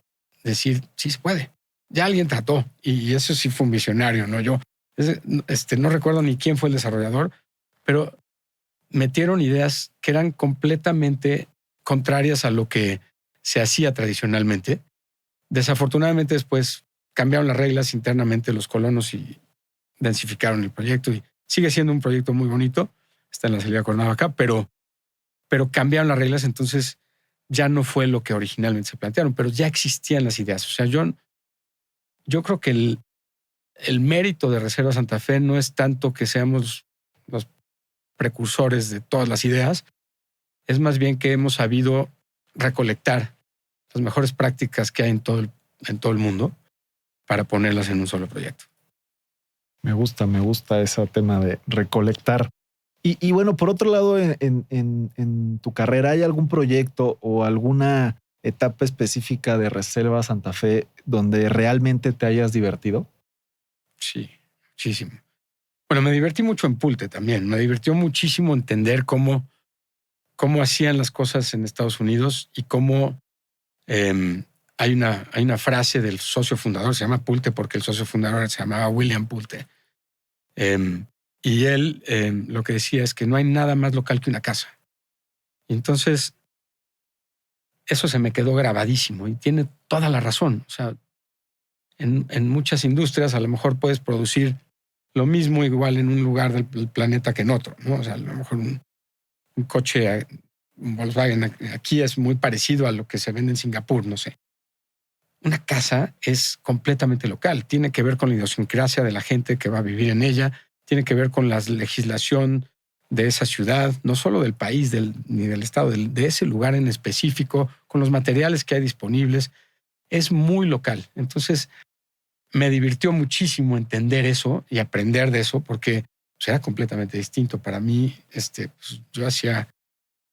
decir, sí se puede. Ya alguien trató, y eso sí fue un visionario, ¿no? Yo no recuerdo ni quién fue el desarrollador, pero metieron ideas que eran completamente contrarias a lo que se hacía tradicionalmente. Desafortunadamente después cambiaron las reglas internamente los colonos y densificaron el proyecto y sigue siendo un proyecto muy bonito. Está en la salida Cuernavaca, pero cambiaron las reglas, entonces ya no fue lo que originalmente se plantearon, pero ya existían las ideas. O sea, yo creo que el mérito de Reserva Santa Fe no es tanto que seamos los precursores de todas las ideas, es más bien que hemos sabido recolectar las mejores prácticas que hay en todo el mundo para ponerlas en un solo proyecto. Me gusta ese tema de recolectar. Y bueno, por otro lado, en tu carrera, ¿hay algún proyecto o alguna etapa específica de Reserva Santa Fe donde realmente te hayas divertido? Sí, muchísimo. Bueno, me divertí mucho en Pulte también. Me divirtió muchísimo entender cómo hacían las cosas en Estados Unidos y cómo hay una frase del socio fundador, se llama Pulte porque el socio fundador se llamaba William Pulte. Y él lo que decía es que no hay nada más local que una casa. Y entonces, eso se me quedó grabadísimo y tiene toda la razón. O sea, en muchas industrias a lo mejor puedes producir lo mismo igual en un lugar del planeta que en otro, ¿no? O sea, a lo mejor un coche, un Volkswagen aquí es muy parecido a lo que se vende en Singapur, no sé. Una casa es completamente local, tiene que ver con la idiosincrasia de la gente que va a vivir en ella, tiene que ver con la legislación de esa ciudad, no solo del país ni del estado, de ese lugar en específico, con los materiales que hay disponibles. Es muy local. Entonces, me divirtió muchísimo entender eso y aprender de eso porque pues, era completamente distinto. Para mí, pues, yo hacía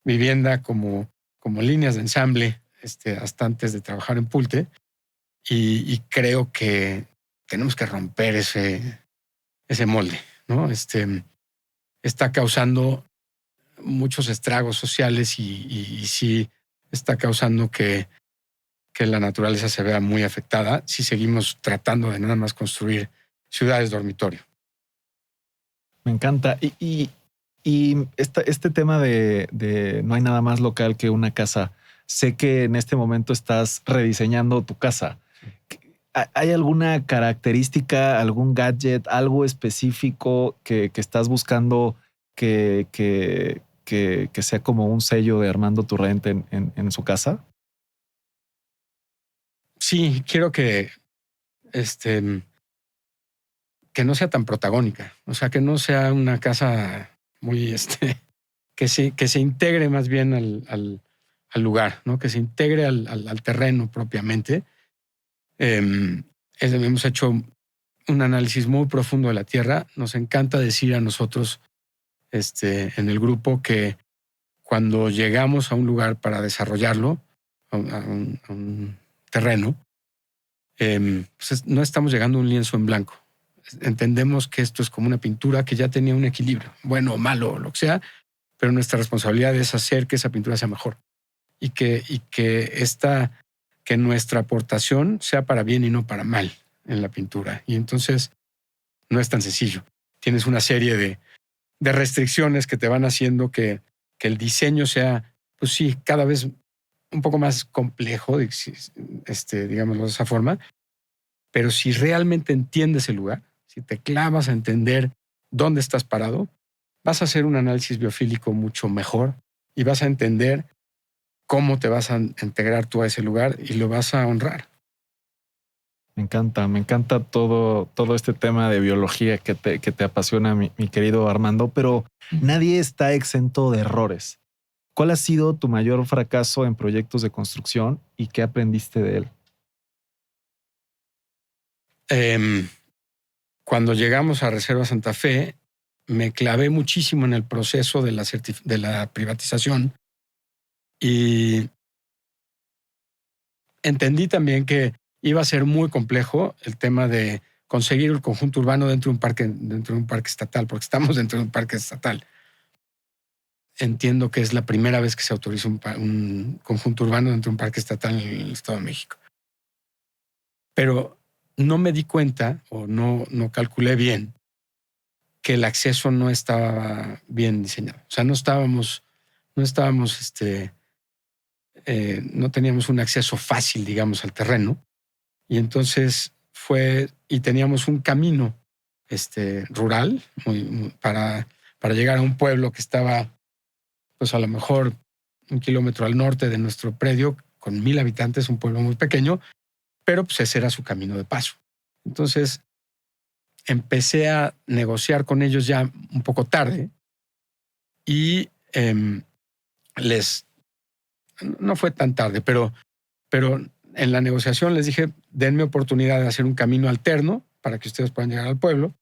vivienda como líneas de ensamble hasta antes de trabajar en Pulte y creo que tenemos que romper ese molde, ¿no? Está causando muchos estragos sociales y sí está causando que la naturaleza se vea muy afectada si seguimos tratando de nada más construir ciudades dormitorio. Me encanta. Y este tema de no hay nada más local que una casa. Sé que en este momento estás rediseñando tu casa. ¿Hay alguna característica, algún gadget, algo específico que estás buscando que sea como un sello de Armando Turrent en su casa? Sí, quiero que no sea tan protagónica, o sea, que no sea una casa muy, que se integre más bien al lugar, ¿no? Que se integre al terreno propiamente. Hemos hecho un análisis muy profundo de la tierra. Nos encanta decir a nosotros en el grupo que cuando llegamos a un lugar para desarrollarlo, a un terreno, pues no estamos llegando a un lienzo en blanco. Entendemos que esto es como una pintura que ya tenía un equilibrio, bueno o malo, o lo que sea, pero nuestra responsabilidad es hacer que esa pintura sea mejor y que nuestra aportación sea para bien y no para mal en la pintura. Y entonces no es tan sencillo. Tienes una serie de restricciones que te van haciendo que el diseño sea, pues sí, cada vez un poco más complejo, digámoslo de esa forma, pero si realmente entiendes el lugar, si te clavas a entender dónde estás parado, vas a hacer un análisis biofílico mucho mejor y vas a entender cómo te vas a integrar tú a ese lugar y lo vas a honrar. Me encanta todo este tema de biología que te apasiona, mi querido Armando, pero nadie está exento de errores. ¿Cuál ha sido tu mayor fracaso en proyectos de construcción y qué aprendiste de él? Cuando llegamos a Reserva Santa Fe, me clavé muchísimo en el proceso de la privatización y entendí también que iba a ser muy complejo el tema de conseguir el conjunto urbano dentro de un parque estatal, porque estamos dentro de un parque estatal. Entiendo que es la primera vez que se autoriza un conjunto urbano dentro de un parque estatal en el Estado de México. Pero no me di cuenta o no calculé bien que el acceso no estaba bien diseñado. O sea, no teníamos un acceso fácil, digamos, al terreno. Y entonces teníamos un camino rural, para llegar a un pueblo que estaba, pues a lo mejor 1 kilómetro al norte de nuestro predio, con 1,000 habitantes, un pueblo muy pequeño, pero pues ese era su camino de paso. Entonces empecé a negociar con ellos ya un poco tarde y no fue tan tarde, pero en la negociación les dije, denme oportunidad de hacer un camino alterno para que ustedes puedan llegar al pueblo,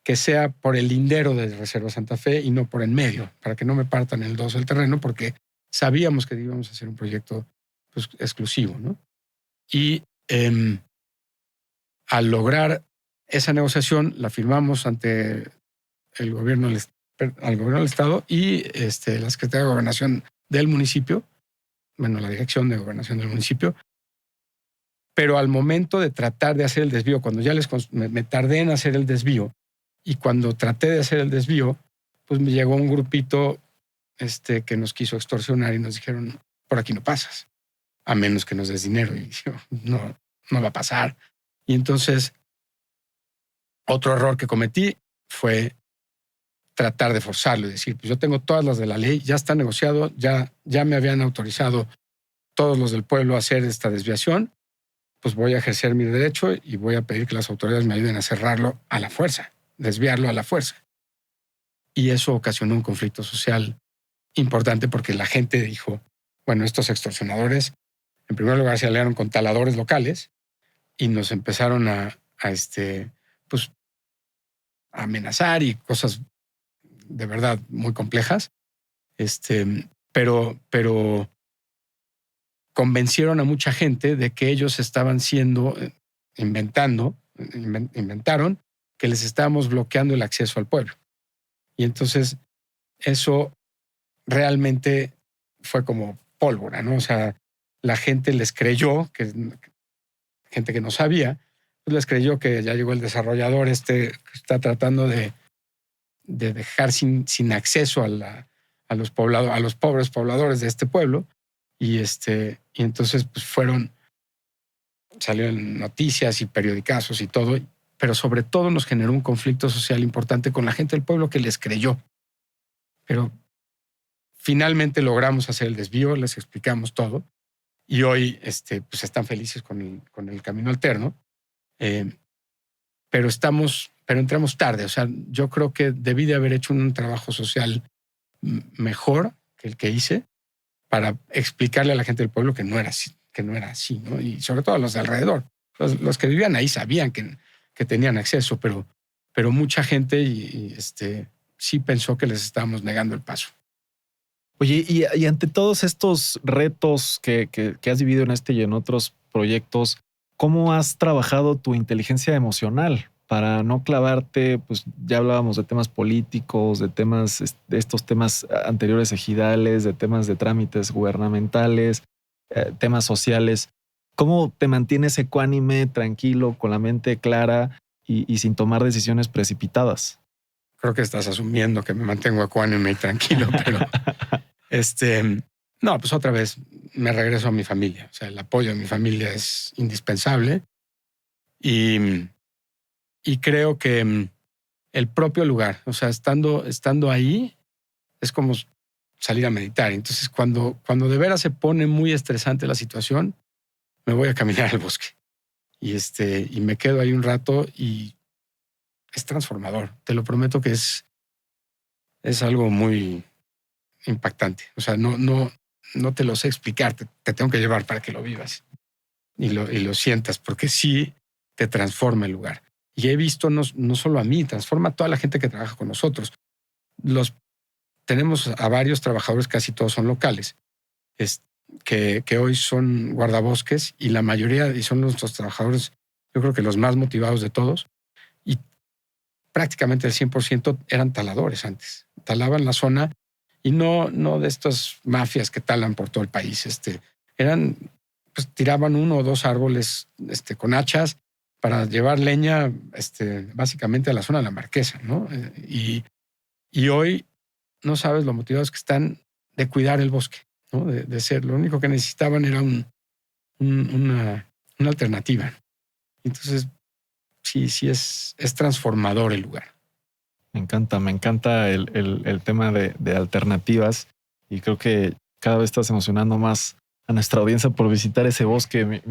que sea por el lindero de Reserva Santa Fe y no por en medio, para que no me partan el dos el terreno, porque sabíamos que íbamos a hacer un proyecto, pues, exclusivo, ¿no? Y al lograr esa negociación, la firmamos ante el gobierno del Estado y la Secretaría de Gobernación del municipio, bueno, la Dirección de Gobernación del municipio, pero al momento de tratar de hacer el desvío, cuando ya me tardé en hacer el desvío, y cuando traté de hacer el desvío, pues me llegó un grupito que nos quiso extorsionar y nos dijeron, por aquí no pasas, a menos que nos des dinero. Y yo, no va a pasar. Y entonces, otro error que cometí fue tratar de forzarlo y decir, pues yo tengo todas las de la ley, ya está negociado, ya me habían autorizado todos los del pueblo a hacer esta desviación, pues voy a ejercer mi derecho y voy a pedir que las autoridades me ayuden a cerrarlo a la fuerza, desviarlo a la fuerza. Y eso ocasionó un conflicto social importante porque la gente dijo, bueno, estos extorsionadores, en primer lugar se aliaron con taladores locales y nos empezaron pues, a amenazar y cosas de verdad muy complejas. Pero convencieron a mucha gente de que ellos estaban inventaron que les estábamos bloqueando el acceso al pueblo. Y entonces eso realmente fue como pólvora, ¿no? O sea, la gente les creyó, gente que no sabía, pues les creyó que ya llegó el desarrollador que está tratando de dejar sin acceso a los pobres pobladores de este pueblo. Y entonces pues salieron noticias y periodicazos y todo, pero sobre todo nos generó un conflicto social importante con la gente del pueblo que les creyó. Pero finalmente logramos hacer el desvío, les explicamos todo y hoy pues están felices con el camino alterno. Pero entramos tarde. O sea, yo creo que debí de haber hecho un trabajo social mejor que el que hice para explicarle a la gente del pueblo que no era así, ¿no? Y sobre todo a los de alrededor. Los que vivían ahí sabían que tenían acceso, pero mucha gente sí pensó que les estábamos negando el paso. Oye, y ante todos estos retos que has vivido en este y en otros proyectos, ¿cómo has trabajado tu inteligencia emocional para no clavarte? Pues ya hablábamos de temas políticos, de estos temas anteriores ejidales, de temas de trámites gubernamentales, temas sociales. ¿Cómo te mantienes ecuánime, tranquilo, con la mente clara y sin tomar decisiones precipitadas? Creo que estás asumiendo que me mantengo ecuánime y tranquilo, pero no, pues otra vez me regreso a mi familia. O sea, el apoyo de mi familia es indispensable y creo que el propio lugar, o sea, estando ahí es como salir a meditar. Entonces, cuando de veras se pone muy estresante la situación, me voy a caminar al bosque y me quedo ahí un rato y es transformador. Te lo prometo que es algo muy impactante. O sea, no te lo sé explicar, te tengo que llevar para que lo vivas y lo sientas, porque sí te transforma el lugar. Y he visto no solo a mí, transforma a toda la gente que trabaja con nosotros. Tenemos a varios trabajadores, casi todos son locales, que hoy son guardabosques y la mayoría, y son nuestros trabajadores, yo creo que los más motivados de todos, y prácticamente el 100% eran taladores antes. Talaban la zona y no de estas mafias que talan por todo el país. Pues tiraban 1 o 2 árboles con hachas para llevar leña básicamente a la zona de la Marquesa, ¿no? Y hoy no sabes lo motivados que están de cuidar el bosque, ¿no? De ser. Lo único que necesitaban era una alternativa. Entonces, sí es transformador el lugar. Me encanta el tema de alternativas y creo que cada vez estás emocionando más a nuestra audiencia por visitar ese bosque,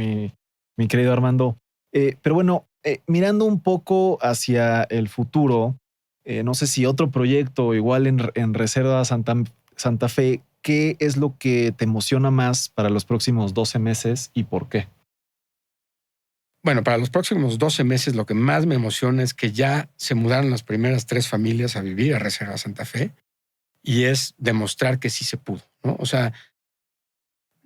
mi querido Armando. Pero bueno, mirando un poco hacia el futuro, no sé si otro proyecto igual en Reserva Santa Fe, ¿qué es lo que te emociona más para los próximos 12 meses y por qué? Bueno, para los próximos 12 meses lo que más me emociona es que ya se mudaron las primeras 3 familias a vivir a Reserva Santa Fe y es demostrar que sí se pudo, ¿no? O sea,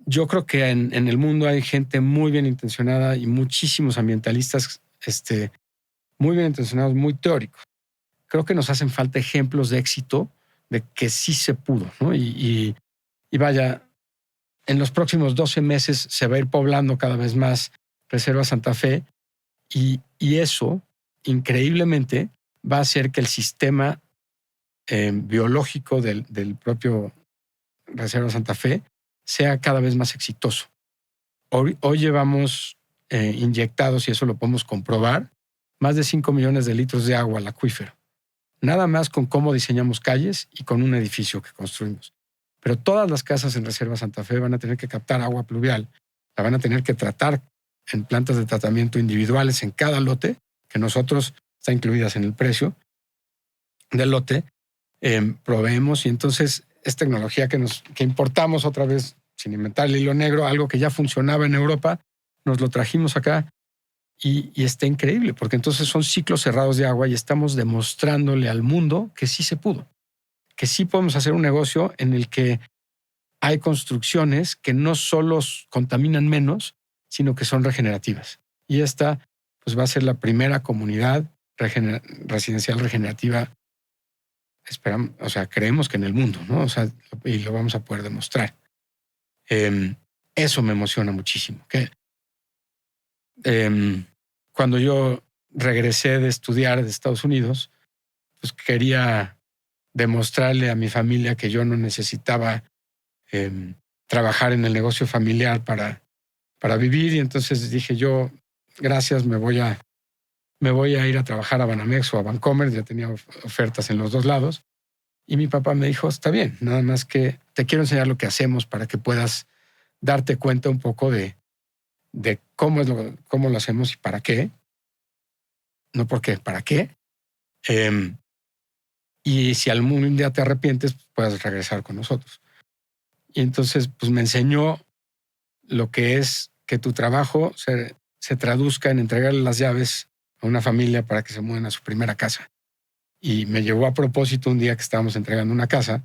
yo creo que en el mundo hay gente muy bien intencionada y muchísimos ambientalistas muy bien intencionados, muy teóricos. Creo que nos hacen falta ejemplos de éxito de que sí se pudo, ¿no? Y vaya, en los próximos 12 meses se va a ir poblando cada vez más Reserva Santa Fe y eso, increíblemente, va a hacer que el sistema biológico del propio Reserva Santa Fe sea cada vez más exitoso. Hoy llevamos inyectados, y eso lo podemos comprobar, más de 5 millones de litros de agua al acuífero. Nada más con cómo diseñamos calles y con un edificio que construimos. Pero todas las casas en Reserva Santa Fe van a tener que captar agua pluvial, la van a tener que tratar en plantas de tratamiento individuales en cada lote, que nosotros está incluidas en el precio del lote, proveemos, y entonces es tecnología que importamos otra vez sin inventar el hilo negro, algo que ya funcionaba en Europa, nos lo trajimos acá y está increíble, porque entonces son ciclos cerrados de agua y estamos demostrándole al mundo que sí se pudo, que sí podemos hacer un negocio en el que hay construcciones que no solo contaminan menos, sino que son regenerativas. Y esta pues va a ser la primera comunidad residencial regenerativa, esperamos, o sea, creemos que en el mundo, ¿no? O sea, y lo vamos a poder demostrar. Eso me emociona muchísimo. Cuando yo regresé de estudiar de Estados Unidos, pues quería demostrarle a mi familia que yo no necesitaba trabajar en el negocio familiar para vivir, y entonces dije yo, gracias, me voy a ir a trabajar a Banamex o a Bancomer, ya tenía ofertas en los dos lados, y mi papá me dijo, está bien, nada más que te quiero enseñar lo que hacemos para que puedas darte cuenta un poco de cómo lo hacemos y para qué, no por qué, para qué, y si algún día te arrepientes, puedas regresar con nosotros. Y entonces pues me enseñó lo que es que tu trabajo se traduzca en entregarle las llaves a una familia para que se muden a su primera casa. Y me llevó a propósito un día que estábamos entregando una casa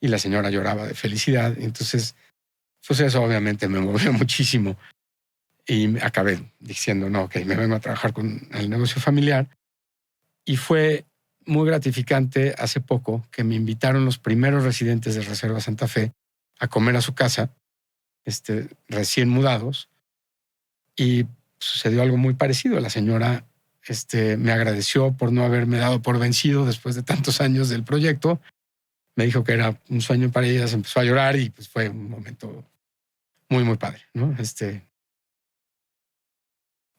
y la señora lloraba de felicidad. Entonces, pues eso obviamente me movió muchísimo. Y acabé diciendo, no, ok, me vengo a trabajar con el negocio familiar. Y fue muy gratificante hace poco que me invitaron los primeros residentes de Reserva Santa Fe a comer a su casa, recién mudados, y sucedió algo muy parecido. La señora me agradeció por no haberme dado por vencido después de tantos años del proyecto. Me dijo que era un sueño para ella, se empezó a llorar y pues fue un momento muy, muy padre, ¿no?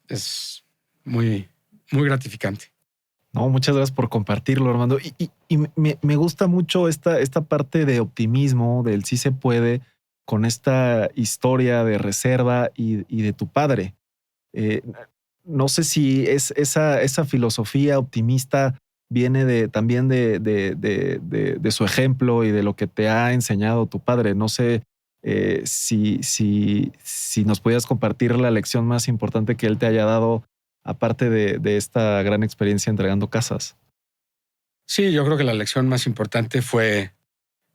Es muy, muy gratificante. No, muchas gracias por compartirlo, Armando. Y me gusta mucho esta parte de optimismo, del sí se puede, con esta historia de Reserva y de tu padre. No sé si esa filosofía optimista viene también de su ejemplo y de lo que te ha enseñado tu padre. No sé si nos pudieras compartir la lección más importante que él te haya dado, aparte de esta gran experiencia entregando casas. Sí, yo creo que la lección más importante fue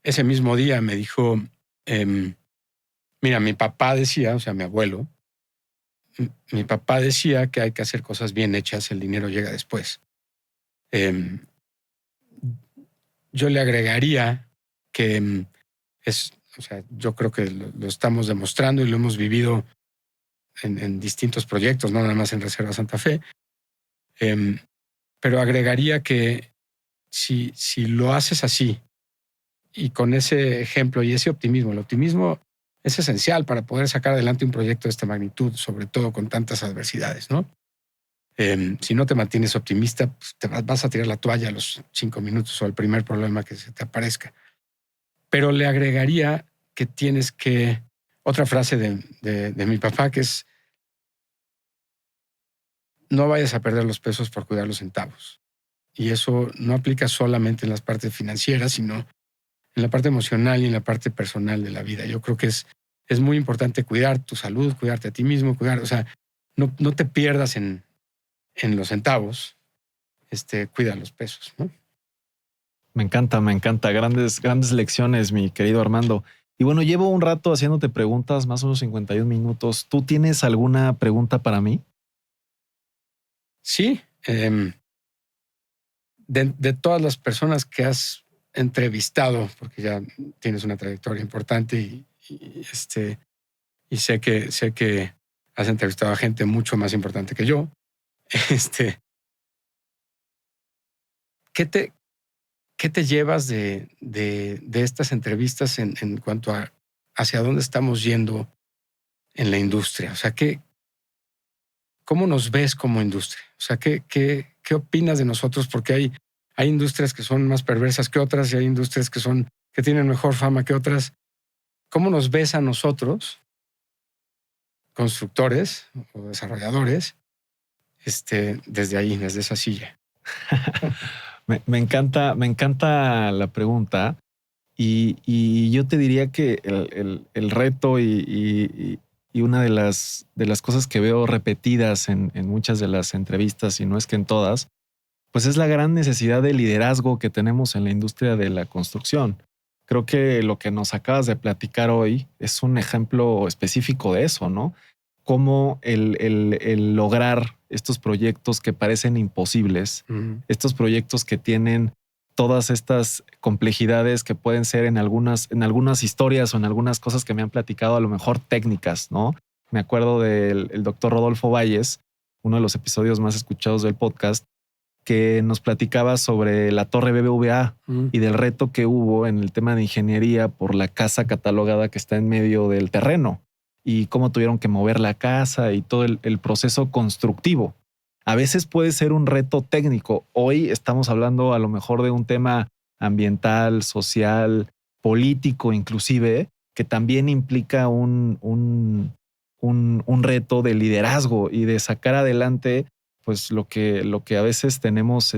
ese mismo día. Me dijo, mira, mi papá decía, o sea, mi abuelo, mi papá decía que hay que hacer cosas bien hechas, el dinero llega después. Yo le agregaría que o sea, yo creo que lo estamos demostrando y lo hemos vivido en distintos proyectos, no nada más en Reserva Santa Fe. Pero agregaría que si lo haces así y con ese ejemplo y ese optimismo, el optimismo es esencial para poder sacar adelante un proyecto de esta magnitud, sobre todo con tantas adversidades, ¿no? Si no te mantienes optimista, pues vas a tirar la toalla a los 5 minutos o al primer problema que se te aparezca. Pero le agregaría que tienes que... Otra frase de mi papá que es: no vayas a perder los pesos por cuidar los centavos. Y eso no aplica solamente en las partes financieras, sino en la parte emocional y en la parte personal de la vida. Yo creo que es muy importante cuidar tu salud, cuidarte a ti mismo, o sea, no te pierdas en los centavos, cuida los pesos, ¿no? Me encanta. Grandes lecciones, mi querido Armando. Y bueno, llevo un rato haciéndote preguntas, más o menos 51 minutos. ¿Tú tienes alguna pregunta para mí? Sí. De todas las personas que has entrevistado, porque ya tienes una trayectoria importante y sé que has entrevistado a gente mucho más importante que yo, ¿qué te llevas de estas entrevistas en cuanto a hacia dónde estamos yendo en la industria? O sea, ¿cómo nos ves como industria? O sea, ¿qué opinas de nosotros? Porque hay industrias que son más perversas que otras y hay industrias que tienen mejor fama que otras. ¿Cómo nos ves a nosotros, constructores o desarrolladores, desde ahí, desde esa silla? Me encanta la pregunta y yo te diría que el reto y una de las cosas que veo repetidas en muchas de las entrevistas, y no es que en todas, pues es la gran necesidad de liderazgo que tenemos en la industria de la construcción. Creo que lo que nos acabas de platicar hoy es un ejemplo específico de eso, ¿no? Cómo el lograr estos proyectos que parecen imposibles, estos proyectos que tienen todas estas complejidades que pueden ser en algunas historias o en algunas cosas que me han platicado, a lo mejor técnicas, ¿no? Me acuerdo del doctor Rodolfo Valles, uno de los episodios más escuchados del podcast, que nos platicaba sobre la torre BBVA y del reto que hubo en el tema de ingeniería por la casa catalogada que está en medio del terreno y cómo tuvieron que mover la casa y todo el proceso constructivo. A veces puede ser un reto técnico. Hoy estamos hablando a lo mejor de un tema ambiental, social, político inclusive, que también implica un reto de liderazgo y de sacar adelante pues lo que a veces tenemos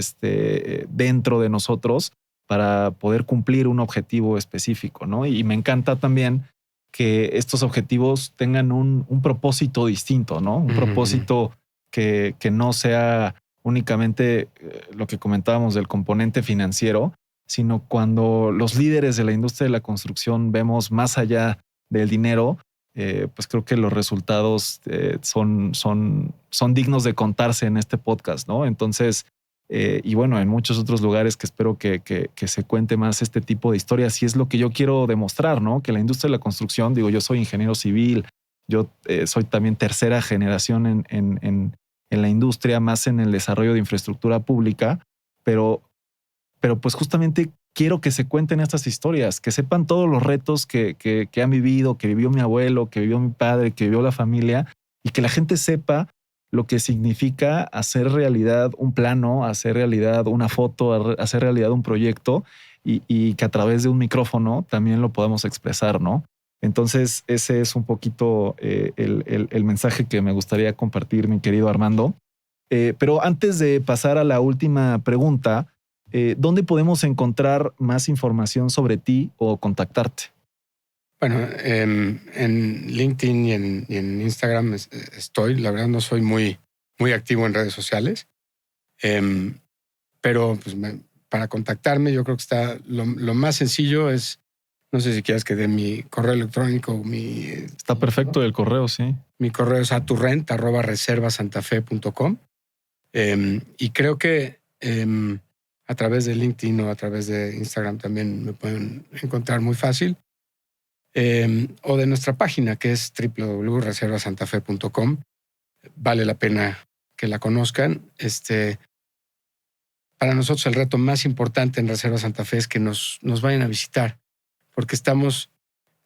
dentro de nosotros para poder cumplir un objetivo específico, ¿no? Y me encanta también que estos objetivos tengan un propósito distinto, ¿no? Un propósito que no sea únicamente lo que comentábamos del componente financiero, sino cuando los líderes de la industria de la construcción vemos más allá del dinero, pues creo que los resultados son dignos de contarse en este podcast, ¿no? Entonces, y bueno, en muchos otros lugares que espero que se cuente más este tipo de historias, y es lo que yo quiero demostrar, ¿no? Que la industria de la construcción, digo, yo soy ingeniero civil, yo soy también tercera generación en la industria, más en el desarrollo de infraestructura pública, pero pues justamente quiero que se cuenten estas historias, que sepan todos los retos que han vivido, que vivió mi abuelo, que vivió mi padre, que vivió la familia, y que la gente sepa lo que significa hacer realidad un plano, hacer realidad una foto, hacer realidad un proyecto y que a través de un micrófono también lo podamos expresar, ¿no? Entonces ese es un poquito el mensaje que me gustaría compartir, mi querido Armando. Pero antes de pasar a la última pregunta, ¿dónde podemos encontrar más información sobre ti o contactarte? Bueno, en LinkedIn y en Instagram estoy. La verdad no soy muy activo en redes sociales, pero pues para contactarme yo creo que está lo más sencillo es, no sé si quieres que dé mi correo electrónico. Está perfecto el correo, sí. Mi correo es aturrent@reservasantafe.com, y creo que a través de LinkedIn o a través de Instagram también me pueden encontrar muy fácil. O de nuestra página, que es www.reservasantafe.com. Vale la pena que la conozcan. Para nosotros el reto más importante en Reserva Santa Fe es que nos vayan a visitar, porque estamos,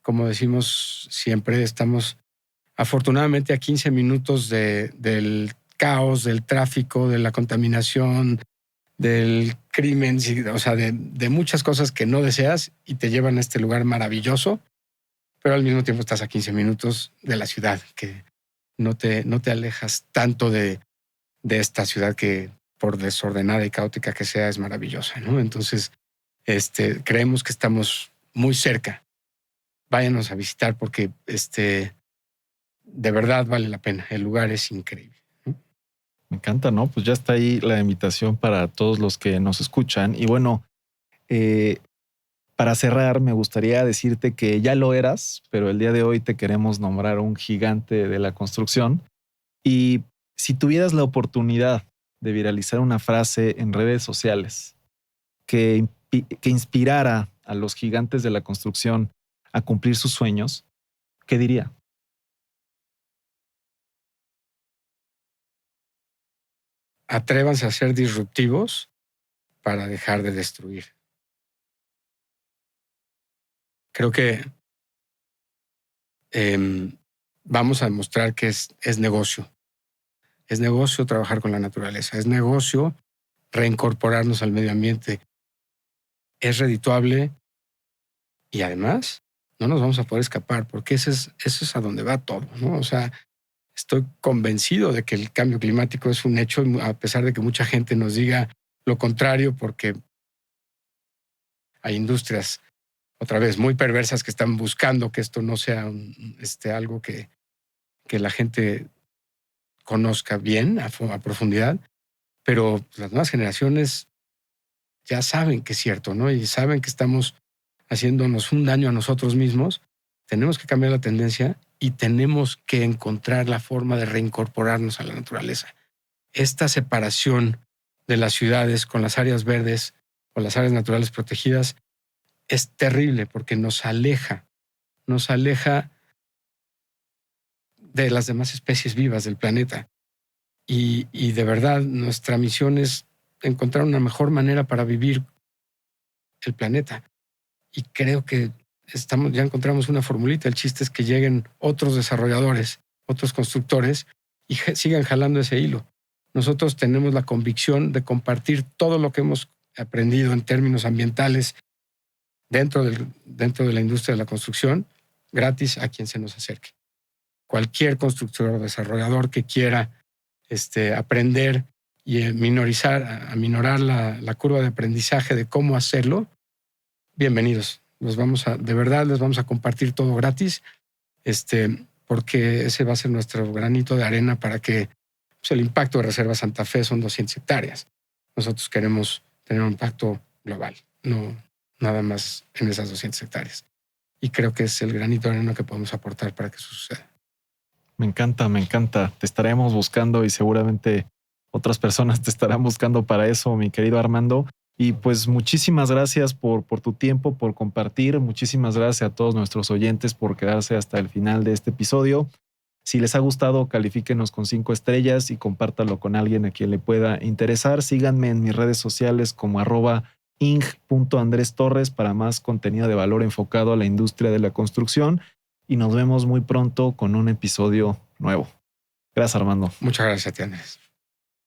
como decimos siempre, estamos afortunadamente a 15 minutos del caos, del tráfico, de la contaminación, del crimen, o sea, de muchas cosas que no deseas y te llevan a este lugar maravilloso, pero al mismo tiempo estás a 15 minutos de la ciudad, que no te alejas tanto de esta ciudad que, por desordenada y caótica que sea, es maravillosa, ¿no? Entonces, creemos que estamos muy cerca. Váyanos a visitar porque de verdad vale la pena. El lugar es increíble, ¿no? Me encanta, ¿no? Pues ya está ahí la invitación para todos los que nos escuchan. Y bueno, para cerrar, me gustaría decirte que ya lo eras, pero el día de hoy te queremos nombrar un gigante de la construcción. Y si tuvieras la oportunidad de viralizar una frase en redes sociales que inspirara a los gigantes de la construcción a cumplir sus sueños, ¿qué diría? Atrévanse a ser disruptivos para dejar de destruir. Creo que vamos a demostrar que es negocio. Es negocio trabajar con la naturaleza. Es negocio reincorporarnos al medio ambiente. Es redituable y además no nos vamos a poder escapar porque eso es a donde va todo, ¿no? O sea, estoy convencido de que el cambio climático es un hecho, a pesar de que mucha gente nos diga lo contrario, porque hay industrias, otra vez, muy perversas que están buscando que esto no sea algo que la gente conozca bien, a profundidad, pero las nuevas generaciones ya saben que es cierto, ¿no? Y saben que estamos haciéndonos un daño a nosotros mismos. Tenemos que cambiar la tendencia y tenemos que encontrar la forma de reincorporarnos a la naturaleza. Esta separación de las ciudades con las áreas verdes o las áreas naturales protegidas es terrible porque nos aleja de las demás especies vivas del planeta. Y de verdad, nuestra misión es encontrar una mejor manera para vivir el planeta. Y creo que ya encontramos una formulita. El chiste es que lleguen otros desarrolladores, otros constructores y sigan jalando ese hilo. Nosotros tenemos la convicción de compartir todo lo que hemos aprendido en términos ambientales dentro de la industria de la construcción, gratis a quien se nos acerque. Cualquier constructor o desarrollador que quiera aprender y aminorar la curva de aprendizaje de cómo hacerlo, bienvenidos. De verdad les vamos a compartir todo gratis, porque ese va a ser nuestro granito de arena para que el impacto de Reserva Santa Fe son 200 hectáreas. Nosotros queremos tener un impacto global, no nada más en esas 200 hectáreas. Y creo que es el granito de arena que podemos aportar para que eso suceda. Me encanta, me encanta. Te estaremos buscando y seguramente otras personas te estarán buscando para eso, mi querido Armando. Y pues muchísimas gracias por tu tiempo, por compartir. Muchísimas gracias a todos nuestros oyentes por quedarse hasta el final de este episodio. Si les ha gustado, califíquenos con 5 estrellas y compártalo con alguien a quien le pueda interesar. Síganme en mis redes sociales como @ing.andrestorres para más contenido de valor enfocado a la industria de la construcción. Y nos vemos muy pronto con un episodio nuevo. Gracias, Armando. Muchas gracias a ti, Andrés.